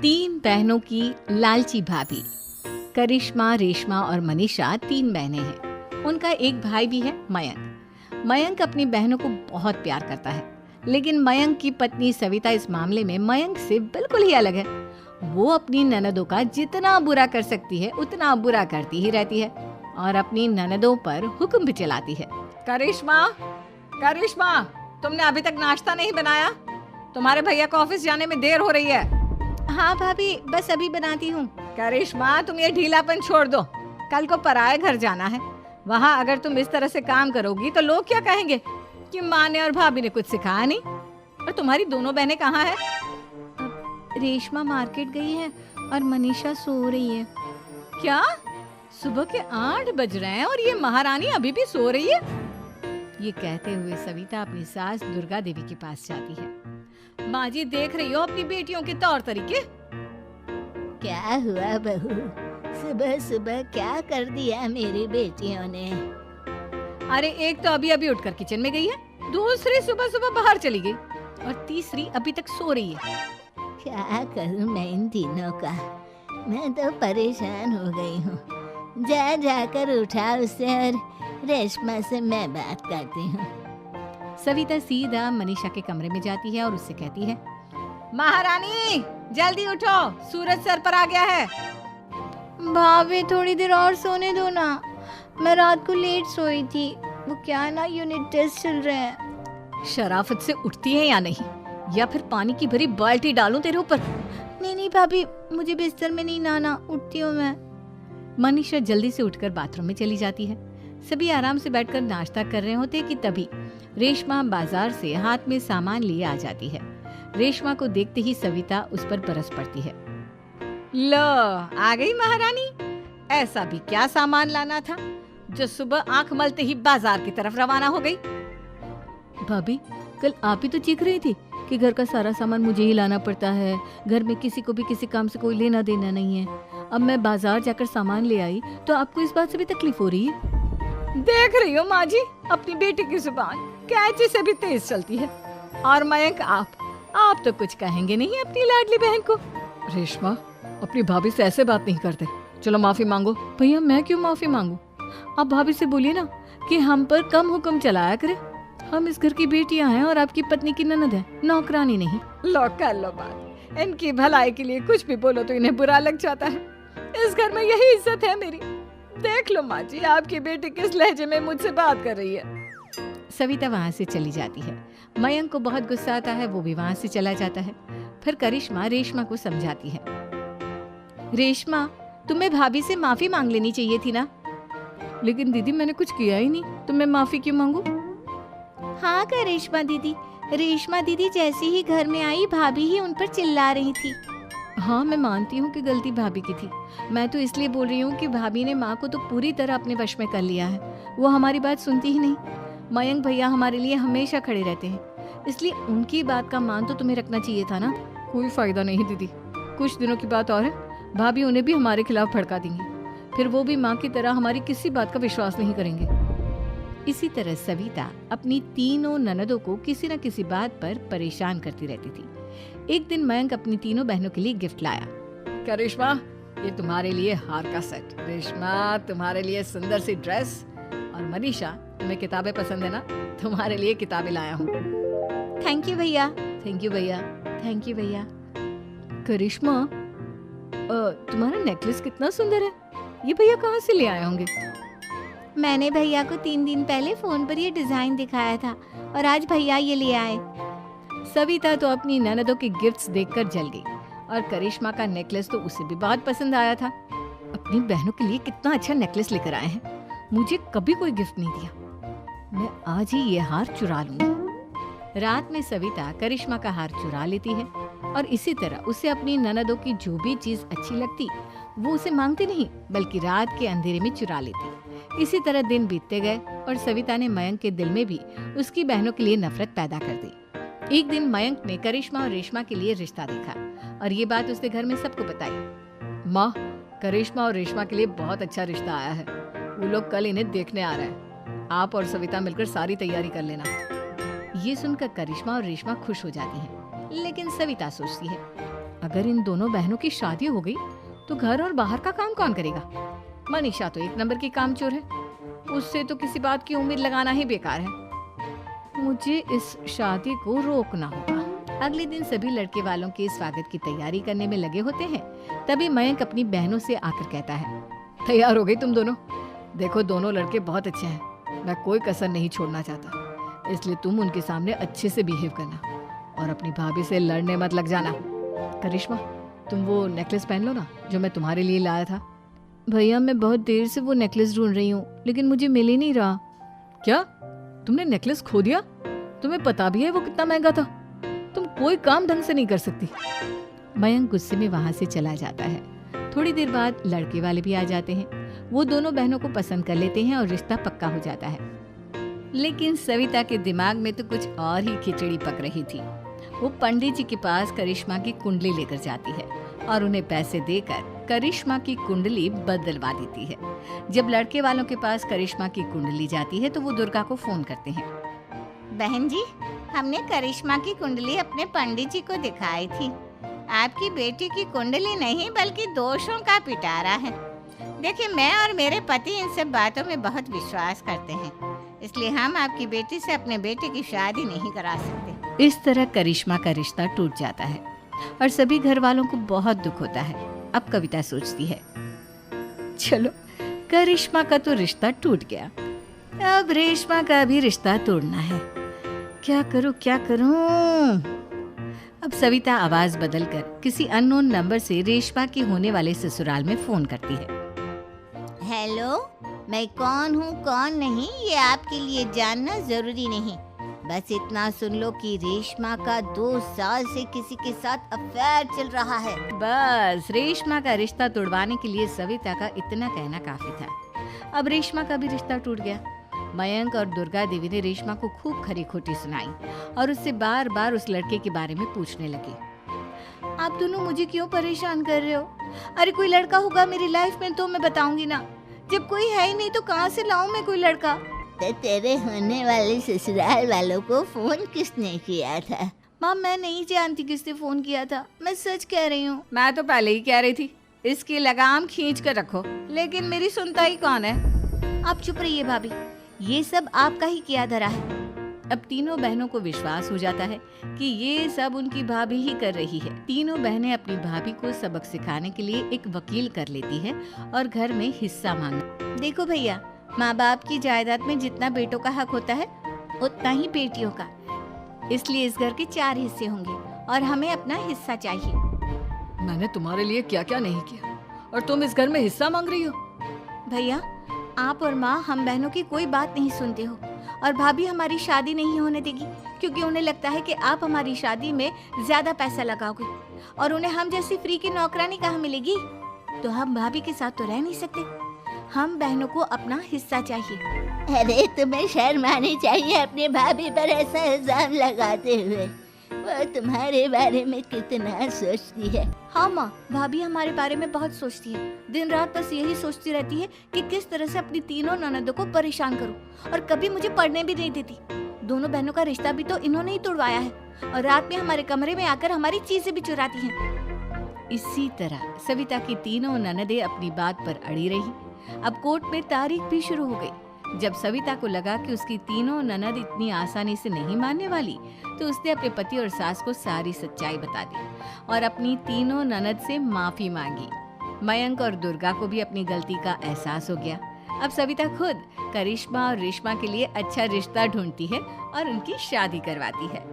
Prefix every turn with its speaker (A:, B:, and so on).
A: तीन बहनों की लालची भाभी। करिश्मा, रेशमा और मनीषा तीन बहनें हैं। उनका एक भाई भी है, मयंक। मयंक अपनी बहनों को बहुत प्यार करता है, लेकिन मयंक की पत्नी सविता इस मामले में मयंक से बिल्कुल ही अलग है। वो अपनी ननदों का जितना बुरा कर सकती है उतना बुरा करती ही रहती है और अपनी ननदों पर हुक्म भी चलाती है। करिश्मा, करिश्मा, तुमने अभी तक नाश्ता नहीं बनाया? तुम्हारे भैया को ऑफिस जाने में देर हो रही है। हाँ भाभी, बस अभी बनाती हूँ। करिश्मा, तुम ये ढीलापन छोड़ दो। कल को पराये घर जाना है। वहाँ अगर तुम इस तरह से काम करोगी तो लोग क्या कहेंगे कि माँ ने और भाभी ने कुछ सिखाया नहीं। और तुम्हारी दोनों बहनें कहाँ हैं? रेशमा मार्केट गई है और मनीषा सो रही है। क्या? सुबह के 8 बज रहे हैं और ये महारानी अभी भी सो रही है? ये कहते हुए सविता अपनी सास दुर्गा देवी के पास जाती है। माँ जी, देख रही हो अपनी बेटियों के तौर तरीके?
B: क्या हुआ बहू, सुबह सुबह क्या कर दिया मेरी बेटियों ने?
A: अरे, एक तो अभी अभी उठकर किचन में गई है, दूसरी सुबह सुबह बाहर चली गई और तीसरी अभी तक सो रही है।
B: क्या करूं मैं इन तीनों का? मैं तो परेशान हो गई हूँ। जा जाकर उठा उसे और रेशमा से मैं बात करती हूँ।
A: सविता सीधा मनीषा के कमरे में जाती है और उससे कहती है, महारानी जल्दी उठो, सूरज सर पर आ गया है।
C: भाभी, थोड़ी देर और सोने दो ना। मैं रात को लेट सोई थी। वो क्या ना, यूनिट टेस्ट चल रहे हैं।
A: शराफत से उठती है या नहीं, या फिर पानी की भरी बाल्टी डालूं तेरे ऊपर?
C: नहीं नहीं भाभी, मुझे बिस्तर में नहीं लाना, उठती हूँ मैं।
A: मनीषा जल्दी से उठकर बाथरूम में चली जाती है। सभी आराम से बैठकर नाश्ता कर रहे होते कि तभी रेशमा बाजार से हाथ में सामान लिए आ जाती है। रेशमा को देखते ही सविता उस पर बरस पड़ती है। लो, आ गई महारानी। ऐसा भी क्या सामान लाना था जो सुबह आंख मलते ही बाजार की तरफ रवाना हो गई? भाभी, कल आप ही तो चीख रही थी कि घर का सारा सामान मुझे ही लाना पड़ता है, घर में किसी को भी किसी काम से कोई लेना देना नहीं है। अब मैं बाजार जाकर सामान ले आई तो आपको इस बात से भी तकलीफ हो रही है? देख रही हो माँ जी, अपनी बेटी की जुबान कैंची से भी तेज चलती है। और मयंक, आप तो कुछ कहेंगे नहीं अपनी लाडली बहन को? रेशमा, अपनी भाभी से ऐसे बात नहीं करते। चलो माफी मांगो। भैया, मैं क्यों माफी मांगू? आप भाभी से बोलिए ना कि हम पर कम हुक्म चलाया करे। हम इस घर की बेटियां हैं और आपकी पत्नी की ननद है, नौकरानी नहीं। लो, कर लो बात। इनकी भलाई के लिए कुछ भी बोलो तो इन्हें बुरा लग जाता है। इस घर में यही इज्जत है मेरी। देख लो माँ जी, आपकी बेटी किस लहजे में मुझसे बात कर रही है। सविता वहाँ से चली जाती है। मयंक को बहुत गुस्सा आता है, वो भी वहाँ से चला जाता है। फिर करिश्मा रेशमा को समझाती है। रेशमा, तुम्हें भाभी से माफी मांग लेनी चाहिए थी ना। लेकिन दीदी, मैंने कुछ किया ही नहीं, तो मैं माफी क्यों मांगू?
C: हाँ करिश्मा दीदी, रेशमा दीदी जैसे ही घर में आई, भाभी ही उन पर चिल्ला रही थी।
A: हाँ, मैं मानती हूँ कि गलती भाभी की थी। मैं तो इसलिए बोल रही हूँ कि भाभी ने माँ को तो पूरी तरह अपने वश में कर लिया है। वो हमारी बात सुनती ही नहीं। मयंक भैया हमारे लिए हमेशा खड़े रहते हैं, इसलिए उनकी बात का मान तो तुम्हें रखना चाहिए था ना। कोई फायदा नहीं दीदी, कुछ दिनों की बात और है, भाभी उन्हें भी हमारे खिलाफ भड़का देंगी। फिर वो भी माँ की तरह हमारी किसी बात का विश्वास नहीं करेंगे। इसी तरह सविता अपनी तीनों ननदों को किसी न किसी बात पर परेशान करती रहती थी। एक दिन मयंक अपनी तीनों बहनों के लिए गिफ्ट लाया। करिश्मा, ये तुम्हारे लिए हार का सेट। रेशमा, तुम्हारे लिए सुंदर सी ड्रेस। और मनीषा, तुम्हें किताबें पसंद है ना, तुम्हारे लिए किताबें लाया हूँ।
C: थैंक यू भैया।
A: थैंक यू भैया। थैंक यू भैया। करिश्मा, तुम्हारा नेकलेस कितना सुंदर है। ये भैया कहाँ से ले आए होंगे?
C: मैंने भैया को 3 दिन पहले फोन पर ये डिजाइन दिखाया था और आज भैया ये ले आए।
A: सविता तो अपनी ननदों के गिफ्ट्स देखकर जल गई और करिश्मा का नेकलेस तो उसे भी बहुत पसंद आया था। अपनी बहनों के लिए कितना अच्छा नेकलेस लेकर आए हैं, मुझे कभी कोई गिफ्ट नहीं दिया। मैं आज ही ये हार चुरा लूंगी। रात में सविता करिश्मा का हार चुरा लेती है और इसी तरह उसे अपनी ननदों की जो भी चीज अच्छी लगती वो उसे मांगती नहीं, बल्कि रात के अंधेरे में चुरा लेती। इसी तरह दिन बीतते गए और सविता ने मयंक के दिल में भी उसकी बहनों के लिए नफरत पैदा कर दी। एक दिन मयंक ने करिश्मा और रेशमा के लिए रिश्ता देखा और ये बात उसने घर में सबको बताई। माँ, करिश्मा और रेशमा के लिए बहुत अच्छा रिश्ता आया है। वो लोग कल इन्हें देखने आ रहे हैं। आप और सविता मिलकर सारी तैयारी कर लेना। ये सुनकर करिश्मा और रेशमा खुश हो जाती हैं, लेकिन सविता सोचती है, अगर इन दोनों बहनों की शादी हो गई तो घर और बाहर का काम कौन करेगा? मनीषा तो एक नंबर की कामचोर है, उससे तो किसी बात की उम्मीद लगाना ही बेकार है। मुझे इस शादी को रोकना होगा। अगले दिन सभी लड़के वालों के स्वागत की तैयारी करने में लगे होते हैं। तभी मयंक अपनी बहनों से आकर कहता है, तैयार हो गई तुम दोनों? देखो दोनों लड़के बहुत अच्छे हैं, मैं कोई कसर नहीं छोड़ना चाहता, इसलिए तुम उनके सामने अच्छे से बिहेव करना और अपनी भाभी से लड़ने मत लग जाना। करिश्मा, तुम वो नेकलेस पहन लो ना जो मैं तुम्हारे लिए लाया था।
C: भैया मैं बहुत देर से वो नेकलेस ढूंढ रही हूँ, लेकिन मुझे मिल ही नहीं रहा।
A: क्या तुमने नेकलेस खो दिया? तुम्हें पता भी है वो कितना महंगा था? तुम कोई काम ढंग से नहीं कर सकती। मयंक गुस्से में वहां से चला जाता है। थोड़ी देर बाद लड़के वाले भी आ जाते हैं। वो दोनों बहनों को पसंद कर लेते हैं और रिश्ता पक्का हो जाता है। लेकिन सविता के दिमाग में तो कुछ और ही खिचड़ी पक रही थी। वो पंडित जी के पास करिश्मा की कुंडली लेकर जाती है और उन्हें पैसे देकर करिश्मा की कुंडली बदलवा देती है। जब लड़के वालों के पास करिश्मा की कुंडली जाती है तो वो दुर्गा को फोन करते हैं।
B: बहन जी, हमने करिश्मा की कुंडली अपने पंडित जी को दिखाई थी। आपकी बेटी की कुंडली नहीं बल्कि दोषों का पिटारा है। देखिए, मैं और मेरे पति इन सब बातों में बहुत विश्वास करते हैं, इसलिए हम आपकी बेटी से अपने बेटे की शादी नहीं करा सकते।
A: इस तरह करिश्मा का रिश्ता टूट जाता है और सभी घर वालों को बहुत दुख होता है। अब कविता सोचती है, चलो करिश्मा का तो रिश्ता टूट गया, अब रेशमा का भी रिश्ता तोड़ना है। क्या करूं? अब सविता आवाज बदलकर किसी अननोन नंबर से रेशमा के होने वाले ससुराल में फोन करती है।
B: हेलो, मैं कौन हूँ कौन नहीं ये आपके लिए जानना जरूरी नहीं। बस इतना सुन लो कि रेशमा का 2 साल से किसी के साथ अफेयर चल रहा है।
A: बस रेशमा का रिश्ता तोड़वाने के लिए सविता का इतना कहना काफी था। अब रेशमा का भी रिश्ता टूट गया। मयंक और दुर्गा देवी ने रेशमा को खूब खरी खोटी सुनाई और उससे बार बार उस लड़के के बारे में पूछने लगे।
C: आप दोनों मुझे क्यों परेशान कर रहे हो? अरे कोई लड़का होगा मेरी लाइफ में तो मैं बताऊंगी ना। जब कोई है ही नहीं तो कहाँ से लाऊं मैं कोई लड़का?
B: तो तेरे होने वाले ससुराल वालों को फोन किसने किया था?
C: माँ, मैं नहीं जानती किसने फोन किया था, मैं सच कह रही हूँ।
A: मैं तो पहले ही कह रही थी इसकी लगाम खींच कर रखो, लेकिन मेरी सुनता ही कौन है।
C: आप चुप रहिए भाभी, ये सब आपका ही किया धरा है।
A: अब तीनों बहनों को विश्वास हो जाता है कि ये सब उनकी भाभी ही कर रही है। तीनों बहनें अपनी भाभी को सबक सिखाने के लिए एक वकील कर लेती है और घर में हिस्सा मांग।
C: देखो भैया, माँ बाप की जायदाद में जितना बेटों का हक होता है उतना ही बेटियों का, इसलिए इस घर के 4 हिस्से होंगे और हमें अपना हिस्सा चाहिए।
A: मैंने तुम्हारे लिए क्या क्या नहीं किया और तुम इस घर में हिस्सा मांग रही हो?
C: भैया, आप और माँ हम बहनों की कोई बात नहीं सुनते हो और भाभी हमारी शादी नहीं होने देगी क्योंकि उन्हें लगता है कि आप हमारी शादी में ज्यादा पैसा लगाओगे और उन्हें हम जैसी फ्री की नौकरानी कहाँ मिलेगी। तो हम भाभी के साथ तो रह नहीं सकते, हम बहनों को अपना हिस्सा चाहिए।
B: अरे तुम्हें शर्म आनी चाहिए अपनी भाभी पर ऐसा इल्जाम लगाते हुए। वो तुम्हारे बारे में कितना सोचती है।
C: हाँ माँ, भाभी हमारे बारे में बहुत सोचती है। दिन रात बस यही सोचती रहती है कि किस तरह से अपनी तीनों ननदों को परेशान करूं और कभी मुझे पढ़ने भी नहीं देती। दोनों बहनों का रिश्ता भी तो इन्होंने ही तोड़वाया है और रात में हमारे कमरे में आकर हमारी चीजें भी चुराती हैं।
A: इसी तरह सविता की तीनों ननदें अपनी बात पर अड़ी रही। अब कोर्ट में तारीख भी शुरू हो गई। जब सविता को लगा कि उसकी तीनों ननद इतनी आसानी से नहीं मानने वाली, तो उसने अपने पति और सास को सारी सच्चाई बता दी और अपनी तीनों ननद से माफी मांगी। मयंक और दुर्गा को भी अपनी गलती का एहसास हो गया। अब सविता खुद करिश्मा और रेशमा के लिए अच्छा रिश्ता ढूंढती है और उनकी शादी करवाती है।